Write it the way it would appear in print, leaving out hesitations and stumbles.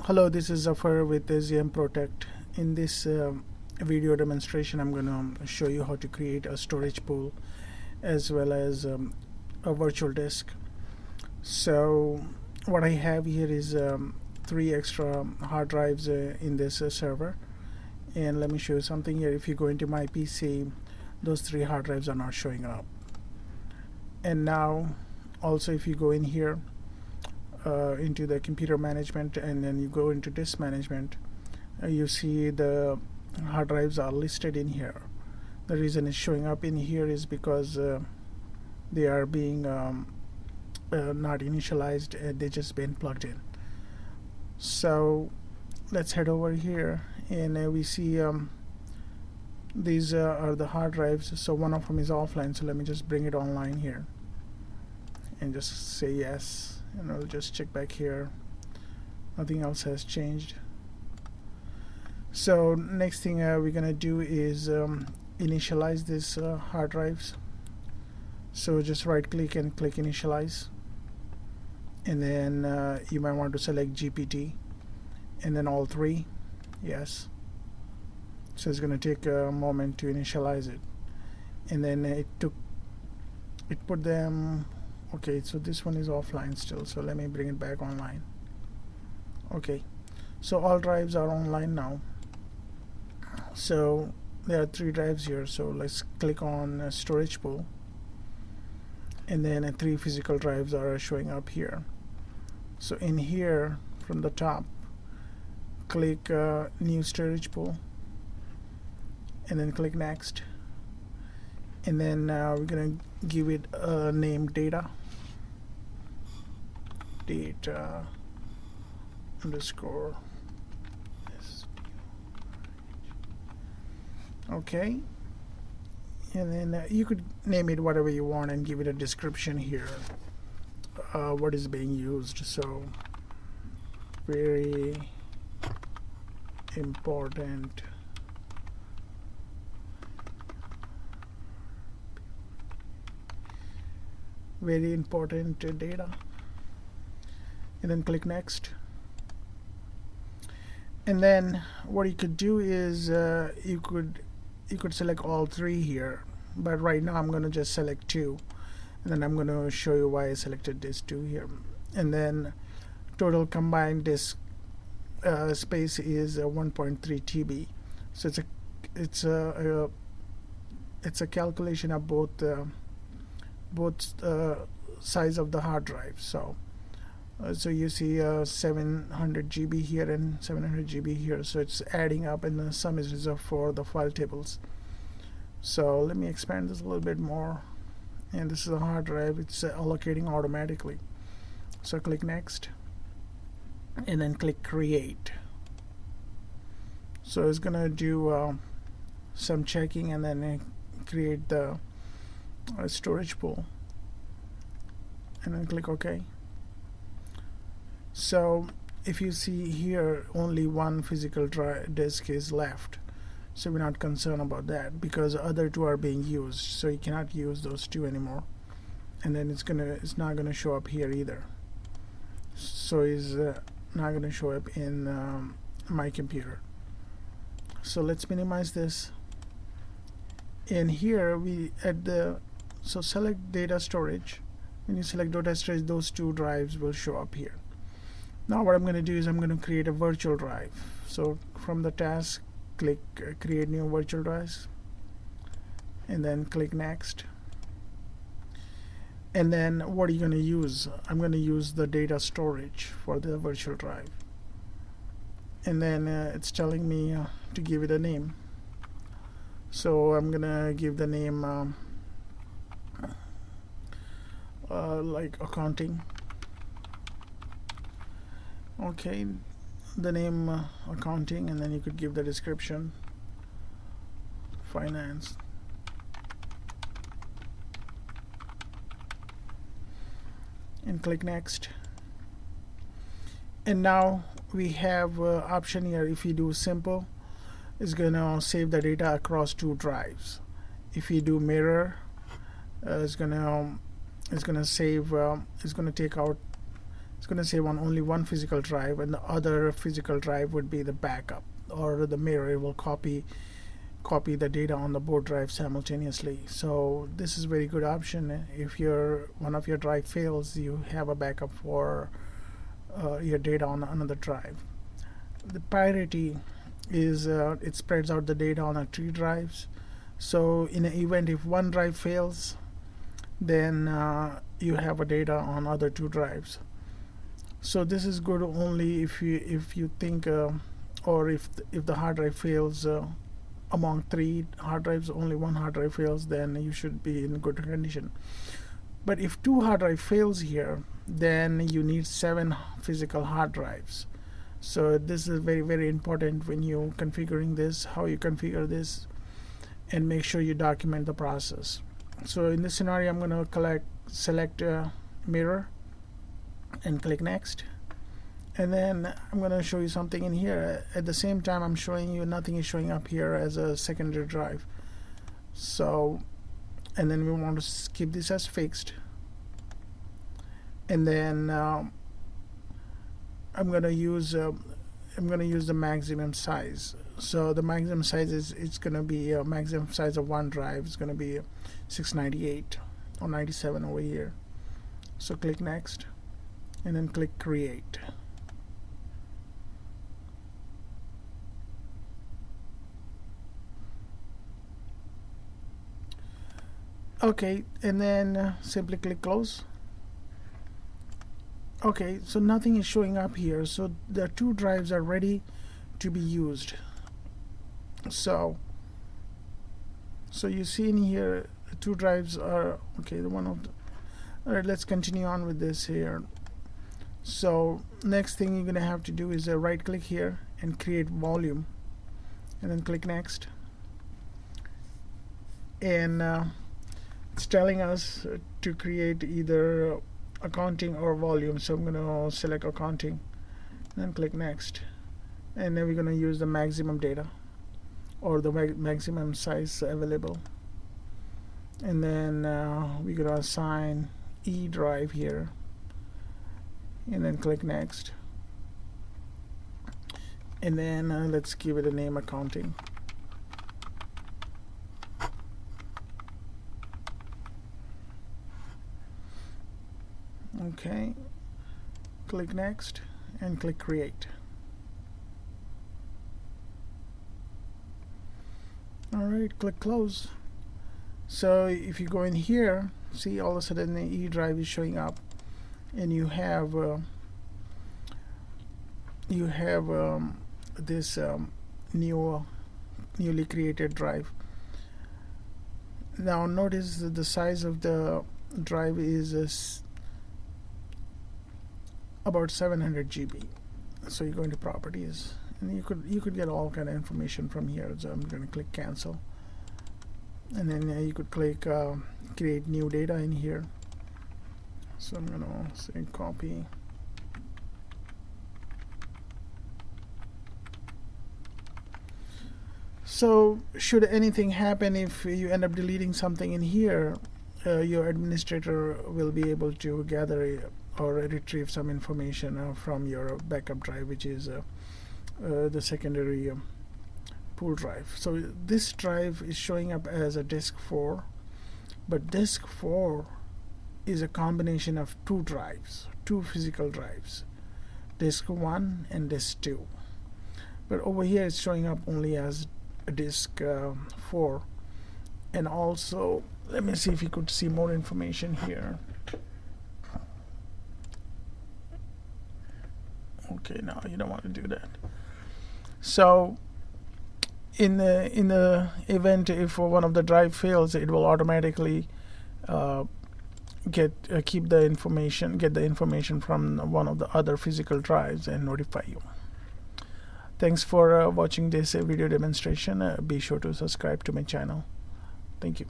Hello, this is Zafar with PROTech. In this video demonstration, I'm going to show you how to create a storage pool as well as a virtual disk. So what I have here is 3 extra hard drives in this server. And let me show you something here. If you go into my PC, those 3 hard drives are not showing up. And now also if you go in here, into the computer management and then you go into disk management, you see the hard drives are listed in here. The reason it's showing up in here is because they are being not initialized, they just been plugged in. So let's head over here and we see these are the hard drives. So one of them is offline, so let me just bring it online here and just say yes, and I'll just check back here. Nothing else has changed. So next thing we're gonna do is initialize these hard drives. So just right click and click initialize, and then you might want to select GPT and then all 3. Yes. So it's gonna take a moment to initialize it, and then it put them. Okay, so this one is offline still, so let me bring it back online. Okay, so all drives are online now. So there are 3 drives here, so let's click on storage pool, and then 3 physical drives are showing up here. So in here from the top, click new storage pool and then click next, and then we're gonna give it a name data underscore. Okay, and then you could name it whatever you want and give it a description here, what is being used. So very important data, and then click next. And then what you could do is you could select all 3 here, but right now I'm going to just select 2, and then I'm going to show you why I selected this 2 here. And then total combined disk space is 1.3 TB. So it's a calculation of both size of the hard drive. So you see 700 GB here and 700 GB here, so it's adding up, and the sum is reserved for the file tables. So let me expand this a little bit more, and this is a hard drive. It's allocating automatically. So click next and then click create. So it's gonna do some checking and then create the storage pool, and then click OK. So if you see here, only 1 physical disk is left, so we're not concerned about that because the other 2 are being used, so you cannot use those 2 anymore. And then it's not gonna show up here either, so it's not gonna show up in my computer. So let's minimize this. And here we so select data storage. When you select data storage, those 2 drives will show up here. Now what I'm going to do is I'm going to create a virtual drive. So from the task, click create new virtual drives, and then click next. And then what are you going to use? I'm going to use the data storage for the virtual drive, and then it's telling me to give it a name. So I'm going to give the name like accounting. Okay, the name accounting, and then you could give the description finance. And click next. And now we have option here. If you do simple, it's gonna save the data across 2 drives. If you do mirror, it's gonna save. It's gonna take out it's going to save on only one physical drive, and the other physical drive would be the backup or the mirror. It will copy the data on the board drive simultaneously. So this is a very good option. If one of your drive fails, you have a backup for your data on another drive. The priority is it spreads out the data on 3 drives. So in an event, if one drive fails, then you have a data on other 2 drives. So this is good only if you think or if the hard drive fails among 3 hard drives, only one hard drive fails, then you should be in good condition. But if 2 hard drive fails here, then you need 7 physical hard drives. So this is very, very important when you configuring this, how you configure this, and make sure you document the process. So in this scenario, I'm going to select mirror and click next. And then I'm going to show you something in here. At the same time, I'm showing you nothing is showing up here as a secondary drive. So, and then we want to keep this as fixed. And then I'm going to use the maximum size. So the maximum size it's going to be a maximum size of one drive. It's going to be 698 or 97 over here. So click next, and then click create. Okay, and then simply click close. Okay, so nothing is showing up here. So the 2 drives are ready to be used. So you see in here 2 drives are okay. All right, let's continue on with this here. So next thing you're gonna have to do is right click here and create volume, and then click next. And it's telling us to create either accounting or volume. So I'm gonna select accounting, and then click next. And then we're gonna use the maximum data or the maximum size available. And then we're gonna assign E drive here, and then click next. And then let's give it a name, accounting. Okay, click next and click create. Alright, click close. So if you go in here, see all of a sudden the E drive is showing up, and you have this newly created drive. Now notice that the size of the drive is about 700 GB. So you go into properties, and you could get all kind of information from here. So I'm going to click cancel, and then you could click create new data in here. So I'm going to say copy. So should anything happen, if you end up deleting something in here, your administrator will be able to gather or retrieve some information from your backup drive, which is the secondary pool drive. So this drive is showing up as a disk 4, but disk 4 is a combination of 2 drives, 2 physical drives, disk 1 and disk 2. But over here it's showing up only as a disk 4. And also, let me see if you could see more information here. Okay, no, you don't want to do that. So in the event if one of the drive fails, it will automatically get the information from one of the other physical drives and notify you. Thanks for watching this video demonstration. Be sure to subscribe to my channel. Thank you.